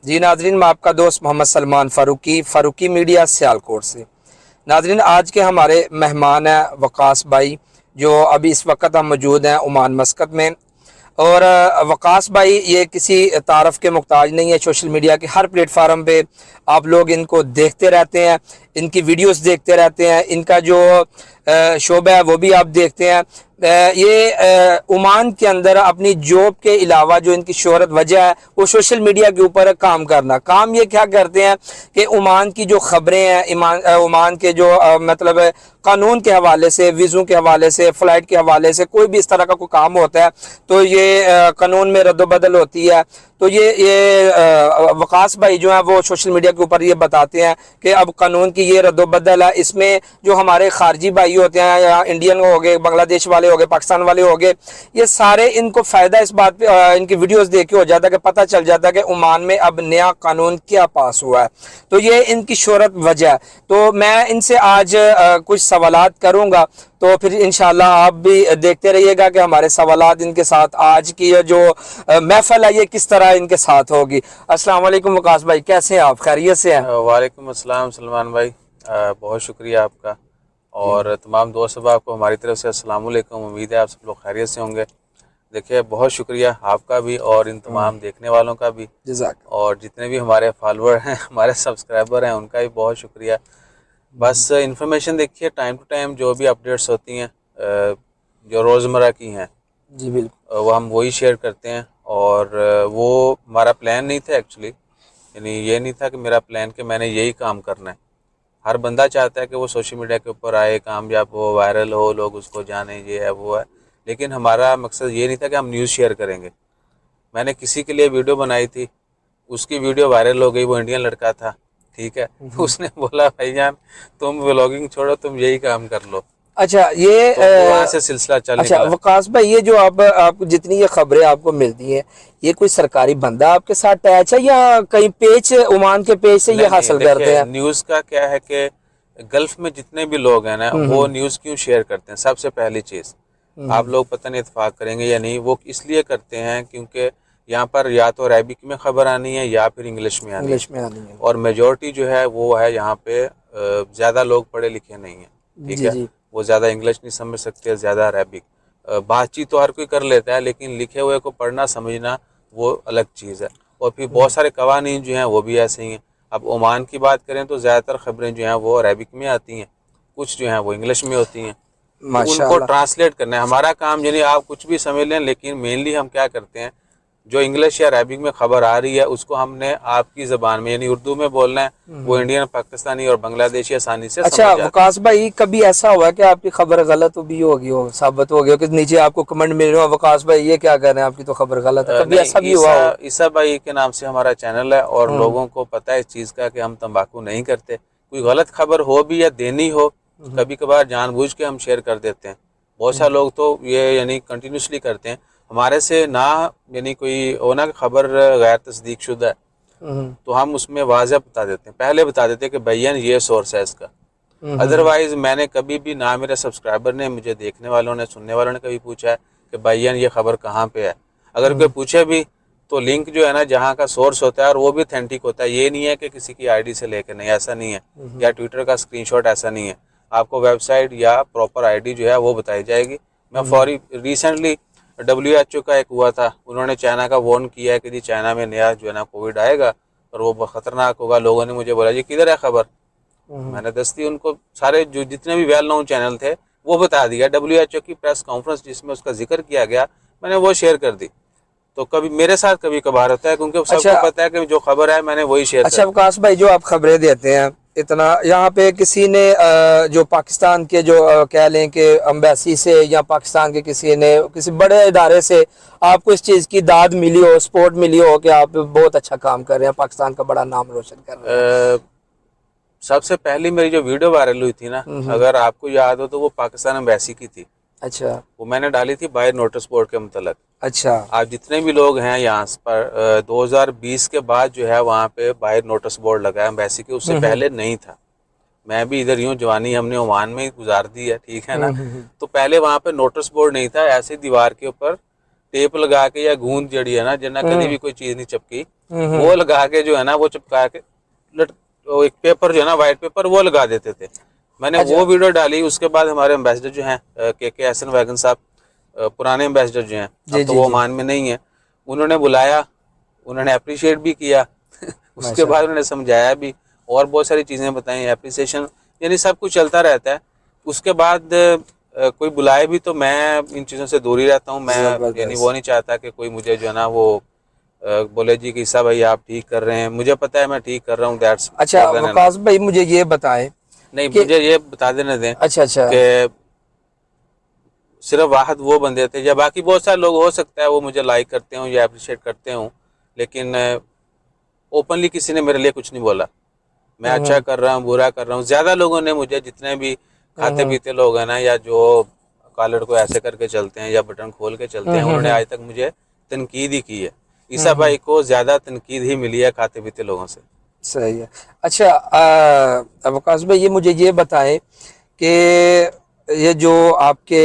जी नाजरीन, मैं आपका दोस्त मोहम्मद सलमान फ़ारूकी मीडिया सियालकोट से। नाजरीन, आज के हमारे मेहमान हैं वकास भाई, जो अभी इस वक्त हम मौजूद हैं ओमान मस्कत में। और वकास भाई ये किसी तारफ़ के मुहताज नहीं है। सोशल मीडिया के हर प्लेटफार्म पे आप लोग इनको देखते रहते हैं, इनकी वीडियोस देखते रहते हैं, इनका जो शोबा है वो भी आप देखते हैं। ये ओमान के अंदर अपनी जॉब के अलावा जो इनकी शोहरत वजह है वो सोशल मीडिया के ऊपर काम करना। काम ये क्या करते हैं कि ओमान की जो ख़बरें हैं, ओमान के जो मतलब कानून के हवाले से, वीज़ों के हवाले से, फ़्लाइट के हवाले से, कोई भी इस तरह का कोई काम होता है तो ये कानून में रद्दोबदल होती है। तो ये वकास भाई जो है वो सोशल मीडिया के ऊपर ये बताते हैं कि अब कानून की ये रद्दोबदल है। इसमें जो हमारे खारजी भाई होते हैं, या इंडियन हो गए, बांग्लादेश वाले हो गए, पाकिस्तान वाले हो गए, ये सारे इनको फ़ायदा इस बात पे इनकी वीडियोस देख के हो जाता है कि पता चल जाता है कि ओमान में अब नया कानून क्या पास हुआ है। तो ये इनकी शोहरत वजह है। तो मैं इनसे आज कुछ सवालात करूँगा, तो फिर इंशाल्लाह आप भी देखते रहिएगा कि हमारे सवालात इनके साथ आज की ये जो महफिल है ये किस तरह इनके साथ होगी। अस्सलाम वालेकुम वकास भाई, कैसे हैं आप? खैरियत से हैं? वालेकुम अस्सलाम सलमान भाई, बहुत शुक्रिया आपका। और तमाम दोस्त सब आपको हमारी तरफ से अस्सलाम वालेकुम। उम्मीद है आप सब लोग खैरियत से होंगे। देखिए, बहुत शुक्रिया आपका भी और इन तमाम देखने वालों का भी, जज़ाक। और जितने भी हमारे फॉलोअर हैं, हमारे सब्सक्राइबर हैं, उनका भी बहुत शुक्रिया। बस इन्फॉर्मेशन देखिए, टाइम टू टाइम जो भी अपडेट्स होती हैं जो रोज़मर्रा की हैं, जी बिल्कुल। वो हम वही शेयर करते हैं। और वो हमारा प्लान नहीं था एक्चुअली, यानी ये नहीं था कि मेरा प्लान कि मैंने यही काम करना है। हर बंदा चाहता है कि वो सोशल मीडिया के ऊपर आए, कामयाब हो, वायरल हो, लोग उसको जाने, ये है वो है। लेकिन हमारा मकसद ये नहीं था कि हम न्यूज़ शेयर करेंगे। मैंने किसी के लिए वीडियो बनाई थी, उसकी वीडियो वायरल हो गई। वो इंडियन लड़का था, ठीक है। तो उसने बोला, भाईजान तुम व्लॉगिंग छोड़ो, तुम यही काम कर लो। अच्छा, ये तो वहाँ से सिलसिला चल अच्छा निकला। वकास भाई, ये जो आप जितनी ये खबरें आपको मिलती हैं, ये कोई सरकारी बंदा आपके साथ अटैच है या कहीं पेज, ओमान के पेज से ये नहीं नहीं, हासिल करते देखिए हैं? न्यूज़ का क्या है कि गल्फ में जितने भी लोग हैं ना, वो न्यूज़ क्यों शेयर करते हैं? सबसे पहली चीज़, आप लोग पता नहीं इत्तेफाक करेंगे या नहीं, वो इसलिए करते हैं क्योंकि यहाँ पर या तो अरबिक में ख़बर आनी है या फिर इंग्लिश में आनी है। इंग्लिश में आनी है। और मेजॉरिटी जो है वो है यहाँ पे ज़्यादा लोग पढ़े लिखे नहीं हैं, ठीक जी है। जी। वो ज़्यादा इंग्लिश नहीं समझ सकते, ज़्यादा अरबिक। बातचीत तो हर कोई कर लेता है, लेकिन लिखे हुए को पढ़ना समझना वो अलग चीज़ है। और फिर बहुत सारे कवानीन जो हैं वो भी ऐसे ही हैं। अब ओमान की बात करें तो ज़्यादातर ख़बरें जो हैं वो अरबिक में आती हैं, कुछ जो हैं वो इंग्लिश में होती हैं। तो उनको माशाल्लाह। ट्रांसलेट करना है हमारा काम। यानी आप कुछ भी समझ लें, लेकिन मेनली हम क्या करते हैं, जो इंग्लिश या अरबिक में ख़बर आ रही है उसको हमने आपकी ज़बान में यानी उर्दू में बोलना है। वो इंडियन, पाकिस्तानी और बांग्लादेशी आसानी से अच्छा समझ जाते हैं। वकास भाई, कभी ऐसा हुआ कि आपकी खबर गलत भी होगी, हो साबित हो गया कि नीचे आपको कमेंट मिल रहा हो, वकास भाई ये क्या कर रहे हैं, आपकी तो खबर गलत है? कभी नहीं, ऐसा भी हुआ ईसा हो? ईसा भाई के नाम से हमारा चैनल है और हम्म। लोगों को पता है इस चीज़ का कि हम तंबाकू नहीं करते। कोई गलत खबर हो भी या देनी हो तो कभी कभार जानबूझ के हम शेयर कर देते हैं। बहुत सारे लोग तो ये यानी कंटिन्यूसली करते हैं हमारे से ना, यानी कोई हो ना खबर गैर तस्दीक शुदा है हम्म। तो हम उसमें वाज़ह बता देते हैं, पहले बता देते हैं कि भैया ये सोर्स है इसका। हम्म। अदरवाइज़ मैंने कभी भी ना, मेरे सब्सक्राइबर ने, मुझे देखने वालों ने, सुनने वालों ने कभी पूछा है कि भैया ये खबर कहाँ पे है। अगर कोई पूछे भी तो लिंक जो है ना, जहाँ का सोर्स होता है और वो भी ऑथेंटिक होता है। ये नहीं है कि किसी की आईडी से लेकर, नहीं, ऐसा नहीं है। या ट्विटर का स्क्रीनशॉट, ऐसा नहीं है। आपको वेबसाइट या प्रॉपर आईडी जो है वो बताई जाएगी। मैं फॉरी रिसेंटली WHO का एक हुआ था, उन्होंने चाइना का वार्न किया है कि जी चाइना में नया जो है ना कोविड आएगा और वो बहुत ख़तरनाक होगा। लोगों ने मुझे बोला जी किधर है खबर, मैंने दस्ती उनको सारे जो जितने भी वेल नोन चैनल थे वो बता दिया। WHO की प्रेस कॉन्फ्रेंस जिसमें उसका जिक्र किया गया, मैंने वो शेयर कर दी। तो कभी मेरे साथ कभी कभार होता है, क्योंकि सबको अच्छा। पता है कि जो खबर है मैंने वही शेयर अच्छा करनी है। विकास भाई, जो आप खबरें देते हैं इतना, यहाँ पे किसी ने जो पाकिस्तान के जो कह लें कि अम्बेसी से या पाकिस्तान के किसी ने, किसी बड़े इदारे से आपको इस चीज़ की दाद मिली हो, सपोर्ट मिली हो कि आप बहुत अच्छा काम कर रहे हैं, पाकिस्तान का बड़ा नाम रोशन कर रहे हैं? सबसे पहली मेरी जो वीडियो वायरल हुई थी ना, अगर आपको याद हो तो वो पाकिस्तान एम्बेसी की थी। अच्छा। वो मैंने डाली थी बाय नोटिस बोर्ड के मुतलक। अच्छा। आप जितने भी लोग हैं यहाँ पर 2020 के बाद जो है वहाँ पे बाय नोटिस बोर्ड लगा है एम्बेसी के, उससे पहले नहीं था। मैं भी इधर यूँ जवानी हमने ओमान में ही गुजार दी है, ठीक है ना। तो पहले वहाँ पे नोटिस बोर्ड नहीं था, ऐसे दीवार के ऊपर टेप लगा के या गूंद जड़ी है ना, जिन्ना कभी भी कोई चीज नहीं चिपकी, वो लगा के जो है ना वो चिपका के वो एक पेपर जो है ना व्हाइट पेपर वो लगा देते थे। मैंने वो वीडियो डाली। उसके बाद हमारे एम्बेसडर जो हैं के हसन वैगन साहब, पुराने एम्बेसडर जो हैं, अब तो वो ओमान में नहीं है, उन्होंने बुलाया, उन्होंने अप्रिशिएट भी किया उसके बाद उन्होंने समझाया भी और बहुत सारी चीज़ें बताई, अप्रिसिएशन, यानी सब कुछ चलता रहता है। उसके बाद कोई बुलाए भी तो मैं इन चीज़ों से दूर ही रहता हूँ। मैं यानी वो नहीं चाहता कि कोई मुझे जो है ना वो बोले जी कि ईसा भाई आप ठीक कर रहे हैं, मुझे पता है मैं ठीक कर रहा हूँ। दैट्स अच्छा वकास भाई मुझे ये बताएं, नहीं मुझे ये बता देने दें अच्छा कि सिर्फ वाहद वो बंदे थे या बाकी बहुत सारे लोग हो सकता है वो मुझे लाइक करते हो या अप्रिशिएट करते हूँ, लेकिन ओपनली किसी ने मेरे लिए कुछ नहीं बोला। मैं अच्छा कर रहा हूँ बुरा कर रहा हूँ, ज्यादा लोगों ने मुझे, जितने भी खाते पीते लोग हैं ना या जो कॉलर को ऐसे करके चलते हैं या बटन खोल के चलते हैं, उन्होंने आज तक मुझे तनकीद ही की है। ईसा भाई को ज्यादा तनकीद ही मिली है खाते पीते लोगों से। सही है। अच्छा वकास भाई ये मुझे ये बताएं कि ये जो आपके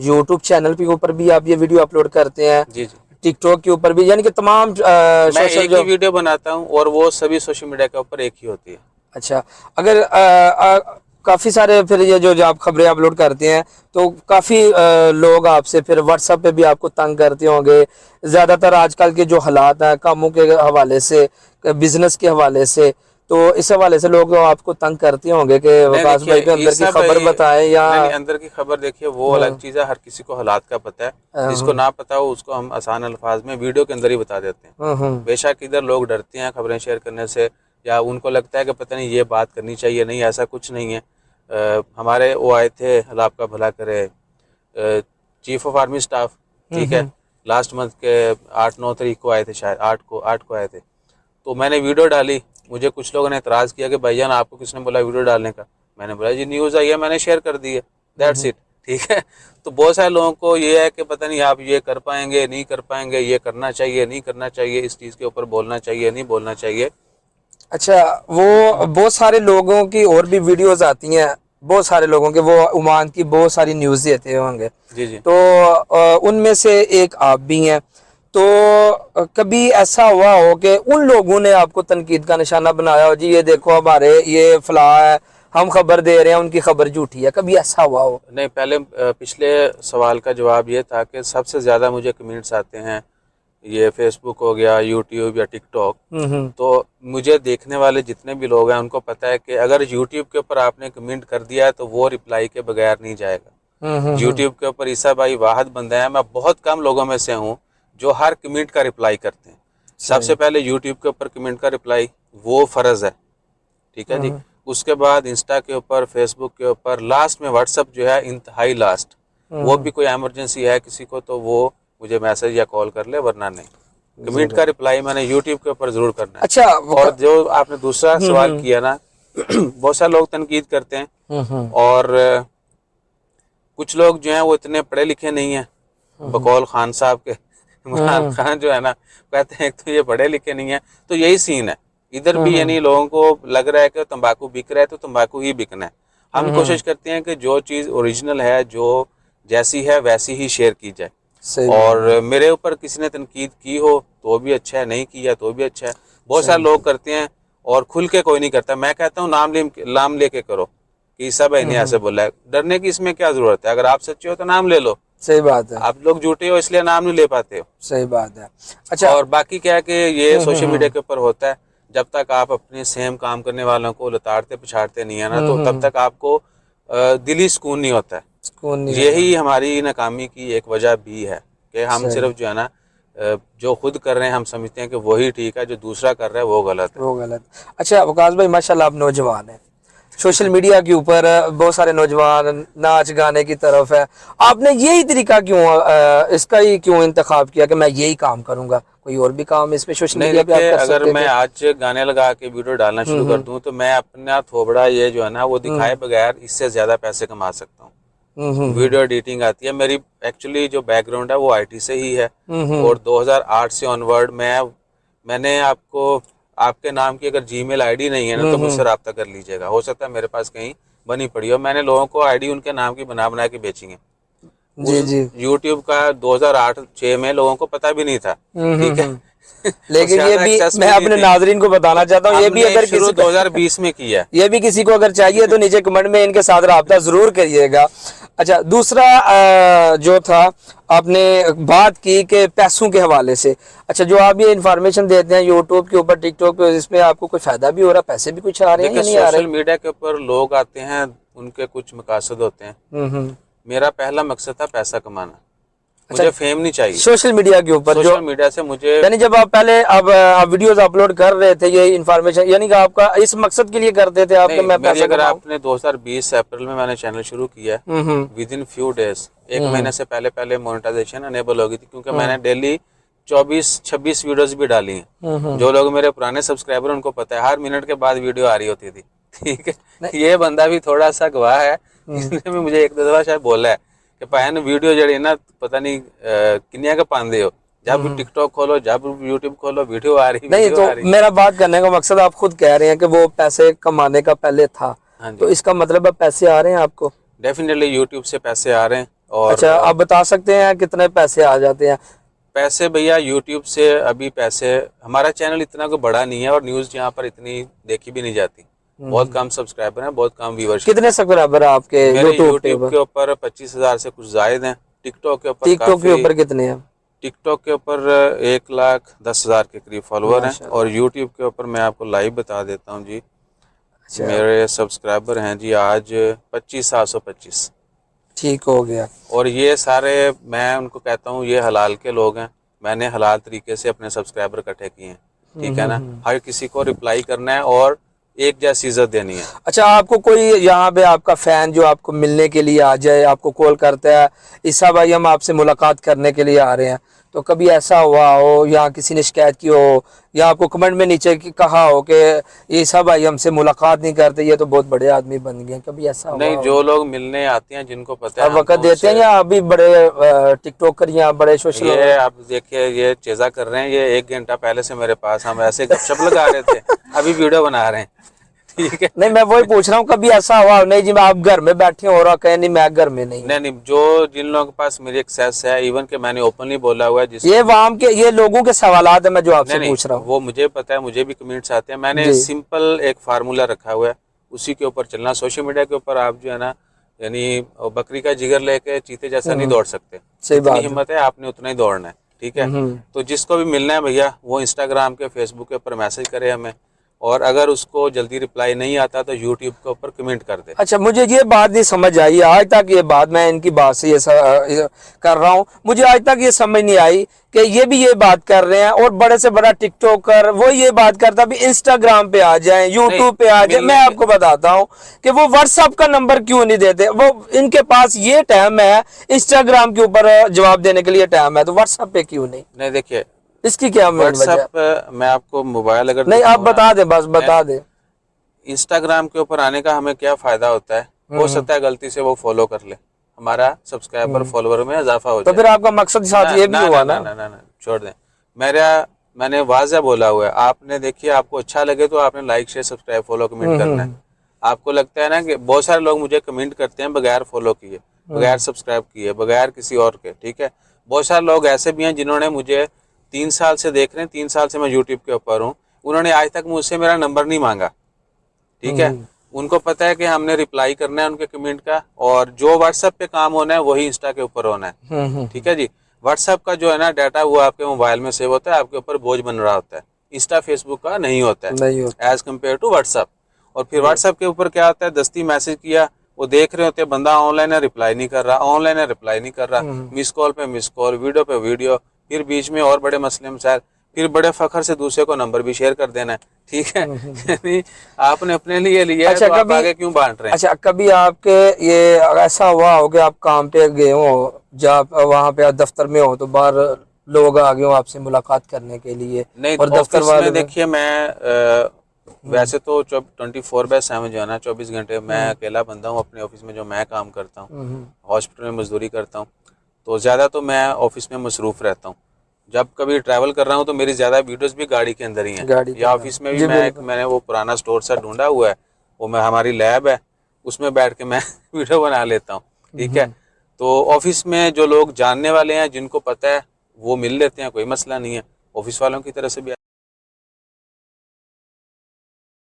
यूट्यूब चैनल के ऊपर भी आप ये वीडियो अपलोड करते हैं, जी जी, टिकटॉक के ऊपर भी, यानी कि तमाम मैं एक ही वीडियो बनाता हूँ और वो सभी सोशल मीडिया के ऊपर एक ही होती है। अच्छा, अगर काफी सारे फिर ये जो आप खबरें अपलोड करते हैं तो काफी लोग आपसे फिर व्हाट्सएप पे भी आपको तंग करते होंगे, ज्यादातर आजकल के जो हालात हैं कामों के हवाले से, बिजनेस के हवाले से, तो इस हवाले से लोग आपको तंग करते होंगे कि वकास भाई के अंदर की खबर बताएं या नहीं, अंदर की खबर देखिए वो अलग चीज़ है, हर किसी को हालात का पता है, जिसको ना पता हो उसको हम आसान अल्फाज में वीडियो के अंदर ही बता देते हैं। बेशक इधर लोग डरते हैं खबरें शेयर करने से या उनको लगता है कि पता नहीं ये बात करनी चाहिए, नहीं ऐसा कुछ नहीं है। हमारे वो आए थे, अल्लाह आपका भला करे, चीफ ऑफ आर्मी स्टाफ, ठीक है, लास्ट मंथ के 8-9 तारीख को आए थे, शायद 8 को आए थे। तो मैंने वीडियो डाली, मुझे कुछ लोगों ने इतराज़ किया कि भैया ना आपको किसने बोला वीडियो डालने का। मैंने बोला जी न्यूज़ आई है, मैंने शेयर कर दी है, दैट्स इट, ठीक है। तो बहुत सारे लोगों को ये है कि पता नहीं आप ये कर पाएंगे नहीं कर पाएंगे, ये करना चाहिए नहीं करना चाहिए, इस चीज़ के ऊपर बोलना चाहिए नहीं बोलना चाहिए। अच्छा, वो बहुत सारे लोगों की और भी वीडियोस आती हैं, बहुत सारे लोगों के, वो ओमान की बहुत सारी न्यूज़ देते होंगे, जी जी, तो उनमें से एक आप भी हैं। तो कभी ऐसा हुआ हो कि उन लोगों ने आपको तनकीद का निशाना बनाया हो, जी ये देखो हमारे ये फला है, हम खबर दे रहे हैं उनकी खबर झूठी है, कभी ऐसा हुआ हो? नहीं, पहले पिछले सवाल का जवाब ये था कि सबसे ज़्यादा मुझे कमेंट्स आते हैं ये फेसबुक हो गया, यूट्यूब या टिकटॉक। तो मुझे देखने वाले जितने भी लोग हैं उनको पता है कि अगर यूट्यूब के ऊपर आपने कमेंट कर दिया है तो वो रिप्लाई के बगैर नहीं जाएगा। यूट्यूब के ऊपर ईसा भाई वाहिद बंदा है, मैं बहुत कम लोगों में से हूँ जो हर कमेंट का रिप्लाई करते हैं। सबसे पहले यूट्यूब के ऊपर कमेंट का रिप्लाई वो फ़र्ज़ है, ठीक है जी। उसके बाद इंस्टा के ऊपर, फेसबुक के ऊपर, लास्ट में व्हाट्सअप जो है इंतहाई लास्ट, वो भी कोई एमरजेंसी है किसी को तो वो मुझे मैसेज या कॉल कर ले, वरना नहीं। कमेंट का रिप्लाई मैंने यूट्यूब के ऊपर जरूर करना है। अच्छा, और जो आपने दूसरा सवाल किया ना, बहुत सारे लोग तनकीद करते हैं और कुछ लोग जो हैं वो इतने पढ़े लिखे नहीं हैं, बकौल खान साहब के इमरान खान जो है ना कहते हैं एक तो ये पढ़े लिखे नहीं है, तो यही सीन है इधर भी, यानी लोगों को लग रहा है कि तंबाकू बिक रहा है तो तंबाकू ही बिकना है। हम कोशिश करते हैं कि जो चीज़ ओरिजिनल है, जो जैसी है वैसी ही शेयर की जाए। और मेरे ऊपर किसी ने तनकीद की हो तो भी अच्छा है, नहीं किया तो भी अच्छा है। बहुत सारे लोग करते हैं और खुल के कोई नहीं करता। मैं कहता हूँ नाम लेके करो कि ईसा भाई ने ऐसे बोला है, डरने की इसमें क्या जरूरत है? अगर आप सच्चे हो तो नाम ले लो। सही बात है, आप लोग झूठे हो इसलिए नाम नहीं ले पाते हो। सही बात है। अच्छा, और बाकी क्या है कि ये सोशल मीडिया के ऊपर होता है, जब तक आप अपने सेम काम करने वालों को लताड़ते पिछाड़ते नहीं है ना, तो तब तक आपको दिली सुकून नहीं होता है। सुकून नहीं यही हमारी नाकामी की एक वजह भी है कि हम सिर्फ जो है ना जो खुद कर रहे हैं हम समझते हैं कि वही ठीक है, जो दूसरा कर रहा है वो गलत है, वो गलत। अच्छा वकास भाई माशाल्लाह आप नौजवान हैं, सोशल मीडिया के ऊपर बहुत सारे नौजवान नाच गाने की तरफ है, आपने यही तरीका क्यों इसका ही क्यों इंतखाब किया कि मैं यही काम करूंगा? कोई और भी काम इस पे सोशल मीडिया पे आप कर सकते थे? अगर मैं आज गाने लगा के वीडियो डालना शुरू कर दूं तो मैं अपना थोबड़ा ये जो है ना वो दिखाए बगैर इससे ज्यादा पैसे कमा सकता हूँ। वीडियो एडिटिंग आती है मेरी, एक्चुअली जो बैकग्राउंड है वो आईटी से ही है और 2008 से ऑनवर्ड मैंने आपको, आपके नाम की अगर जीमेल आईडी नहीं है ना तो मुझसे रब्ता कर लीजिएगा, हो सकता है मेरे पास कहीं बनी पड़ी हो। मैंने लोगों को आईडी उनके नाम की बना बना के बेची है। जी जी। यूट्यूब का 2008-6 में लोगों को पता भी नहीं था, ठीक है। लेकिन तो ये ज्यादा भी access मैं भी नहीं अपने थी। नाजरीन को बताना चाहता हूँ, ये भी हमने अगर शुरू किसी को 2020 में किया है। ये भी किसी को अगर चाहिए तो नीचे कमेंट में इनके साथ राब्ता जरूर करिएगा। अच्छा, दूसरा जो था, आपने बात की कि पैसों के हवाले से। अच्छा, जो आप ये इन्फॉर्मेशन देते हैं यूट्यूब के ऊपर, टिकटॉक पे, इसमें आपको कोई फायदा भी हो रहा है, पैसे भी कुछ आ रहे हैं देखिए या नहीं आ रहे? सोशल मीडिया के ऊपर लोग आते हैं, उनके कुछ मकसद होते हैं। हम्म। मेरा पहला मकसद था पैसा कमाना, अच्छा, मुझे फेम नहीं चाहिए। सोशल मीडिया के ऊपर जो, सोशल मीडिया से मुझे, यानी जब आप पहले अब आप वीडियोस अपलोड कर रहे थे ये इन्फॉर्मेशन, यानी कि आपका इस मकसद के लिए करते थे आप कि नहीं, मैं मेरी पैसा अगर कमाऊं? आपने 2020 अप्रैल में मैंने चैनल शुरू किया, हम्म। विद इन फ्यू डेज, एक महीने से पहले पहले मोनेटाइजेशन अनेबल हो गई थी, क्योंकि मैंने डेली 24-26 वीडियोस भी डाली हैं। जो लोग मेरे पुराने सब्सक्राइबर उनको पता है, हर मिनट के बाद वीडियो आ रही होती थी, ठीक है। ये बंदा भी थोड़ा सा गवाह है, इसने भी मुझे एक दो दफा शायद बोला है कि पहन वीडियो जड़ी ना पता नहीं किन्निया के पांदे हो, जब टिकटॉक खोलो, जब यूट्यूब खोलो, वीडियो आ रही, नहीं, वीडियो तो आ रही। मेरा बात करने का मकसद, आप खुद कह रहे हैं कि वो पैसे कमाने का पहले था, हाँ जी, तो इसका मतलब अब पैसे आ रहे हैं आपको? डेफिनेटली यूट्यूब से पैसे आ रहे हैं। और अच्छा, आप बता सकते हैं कितने पैसे आ जाते हैं? पैसे भैया यूट्यूब से अभी पैसे, हमारा चैनल इतना कोई बड़ा नहीं है और न्यूज़ यहाँ पर इतनी देखी भी नहीं जाती, बहुत कम सब्सक्राइबर हैं, बहुत कम व्यूअरशिप कितने है। सब्सक्राइबर है आपके मेरे यूट्यूब पे? यूट्यूब के ऊपर 25,000 से कुछ जायद हैं। टिकटॉक के ऊपर टिकटॉक के काफ़ी, ऊपर कितने हैं? टिकटॉक के ऊपर 1,10,000 के करीब फॉलोअर हैं। माशाल्लाह। और यूट्यूब के ऊपर मैं आपको लाइव बता देता हूँ जी, अच्छा, मेरे सब्सक्राइबर हैं जी आज 25,725। ठीक हो गया। और ये सारे, मैं उनको कहता हूँ ये हलाल के लोग हैं, मैंने हलाल तरीके से अपने सब्सक्राइबर इकट्ठे किए हैं, ठीक है ना। हर किसी को रिप्लाई करना है और एक जैसी इज्जत देनी है। अच्छा, आपको कोई यहाँ पे आपका फैन जो आपको मिलने के लिए आ जाए, आपको कॉल करता है, ईसा भाई हम आपसे मुलाकात करने के लिए आ रहे हैं, तो कभी ऐसा हुआ हो या किसी ने शिकायत की हो या आपको कमेंट में नीचे कहा हो कि ईसा भाई हमसे मुलाकात नहीं करते, ये तो बहुत बड़े आदमी बन गए, कभी ऐसा हुआ नहीं, हो? जो लोग मिलने आते हैं जिनको पता है आप हम वक्त तो देते हैं उनसे, या अभी बड़े टिकटॉकर या बड़े सोशल? ये आप देखिए ये चेज़ा कर रहे हैं, ये 1 घंटा पहले से मेरे पास, हम ऐसे गपशप लगा रहे थे, अभी वीडियो बना रहे हैं, ठीक है। नहीं, मैं वही पूछ रहा हूँ, कभी ऐसा हुआ नहीं जी मैं आप घर में बैठे हो और आप कहें नहीं मैं घर में नहीं हूँ? नहीं नहीं, जो जिन लोगों के पास मेरी एक्सेस है, इवन के मैंने ओपनली बोला हुआ है, जिस, ये वाम के ये लोगों के सवालात है, मैं जो आपसे नहीं पूछ रहा हूँ। वो मुझे पता है, मुझे भी कमेंट्स आते हैं, मैंने जी। सिंपल एक फार्मूला रखा हुआ है, उसी के ऊपर चलना। सोशल मीडिया के ऊपर आप जो है ना, यानी बकरी का जिगर लेके चीते जैसा नहीं दौड़ सकते, सही जितनी बात है। हिम्मत है आपने उतना ही दौड़ना है, ठीक है। तो जिसको भी मिलना है भैया, वो इंस्टाग्राम के, फेसबुक के ऊपर मैसेज करे हमें, और अगर उसको जल्दी रिप्लाई नहीं आता तो यूट्यूब के ऊपर कमेंट कर दे। अच्छा, मुझे ये बात नहीं समझ आई आज तक, ये बात मैं इनकी बात से ये कर रहा हूँ, मुझे आज तक ये समझ नहीं आई कि ये भी ये बात कर रहे हैं और बड़े से बड़ा टिकटॉकर वो ये बात करता भी इंस्टाग्राम पे आ जाएं, यूट्यूब पे आ जाएं। मैं आपको बताता हूँ कि वो व्हाट्सएप का नंबर क्यों नहीं देते, वो इनके पास ये टाइम है, इंस्टाग्राम के ऊपर जवाब देने के लिए टाइम है, तो व्हाट्सएप पे क्यों नहीं? नहीं देखिए, इसकी क्या मेन वजह? व्हाट्सएप मैं आपको मोबाइल अगर नहीं, आप दिखाऊं ना, बता दें, बस बता दें। इंस्टाग्राम के ऊपर आने का हमें क्या फायदा होता है, हो सकता है गलती से वो फॉलो कर ले, हमारा सब्सक्राइबर फॉलोवर में इजाफा हो तो जाए। फिर आपका मकसद साथ ये भी हुआ ना? ना, छोड़ दें। मैंने वाज़ह बोला हुआ है, आपने देखिए, आपको अच्छा लगे तो आपने like share subscribe follow comment करना है। आपको लगता है ना कि बहुत सारे लोग मुझे कमेंट करते हैं बगैर फॉलो किए, बगैर सब्सक्राइब किए, बगैर किसी और के, ठीक है। बहुत सारे लोग ऐसे भी हैं जिन्होंने मुझे 3 साल से देख रहे हैं, 3 साल से मैं यूट्यूब के ऊपर हूँ, उन्होंने आज तक मुझसे मेरा नंबर नहीं मांगा, ठीक है। उनको पता है कि हमने रिप्लाई करना है उनके कमेंट का, और जो व्हाट्सएप पे काम होना है वही इंस्टा के ऊपर होना है, ठीक है जी। व्हाट्सएप का जो है ना डाटा, वो आपके मोबाइल में सेव होता है, आपके ऊपर बोझ बन रहा होता है। इंस्टा फेसबुक का नहीं होता है एज कम्पेयर टू व्हाट्सएप। और फिर व्हाट्सएप के ऊपर क्या होता है, दस्ती मैसेज किया, वो देख रहे होते हैं बंदा ऑनलाइन है रिप्लाई नहीं कर रहा, ऑनलाइन है रिप्लाई नहीं कर रहा, मिस कॉल पे मिस कॉल, वीडियो पे वीडियो, फिर बीच में और बड़े मसले मसाइल, फिर बड़े फखर से दूसरे को नंबर भी शेयर कर देना है, ठीक है। यानी आपने अपने लिए लिया है, तो आप आगे क्यों बांट रहे हैं? अच्छा, कभी आपके ये ऐसा हुआ हो कि आप काम पे गए हो, जब वहाँ पे आप दफ्तर में हो, तो बाहर लोग आ गए हो आपसे मुलाकात करने के लिए? नहीं, और दफ्तर ऑफिस वाले में देखिए, मैं वैसे तो 24/7 जो है ना, 24 घंटे मैं अकेला बंदा हूँ अपने ऑफिस में, जो मैं काम करता हूँ, हॉस्पिटल में मजदूरी करता हूँ, तो ज़्यादा तो मैं ऑफिस में मसरूफ़ रहता हूँ। जब कभी ट्रैवल कर रहा हूँ तो मेरी ज़्यादा वीडियोस भी गाड़ी के अंदर ही हैं, या ऑफिस में भी मैंने वो पुराना स्टोर सा ढूंढा हुआ है, वो मैं, हमारी लैब है, उसमें बैठ के मैं वीडियो बना लेता हूँ, ठीक है। तो ऑफिस में जो लोग जानने वाले हैं, जिनको पता है, वो मिल लेते हैं, कोई मसला नहीं है। ऑफिस वालों की तरफ से भी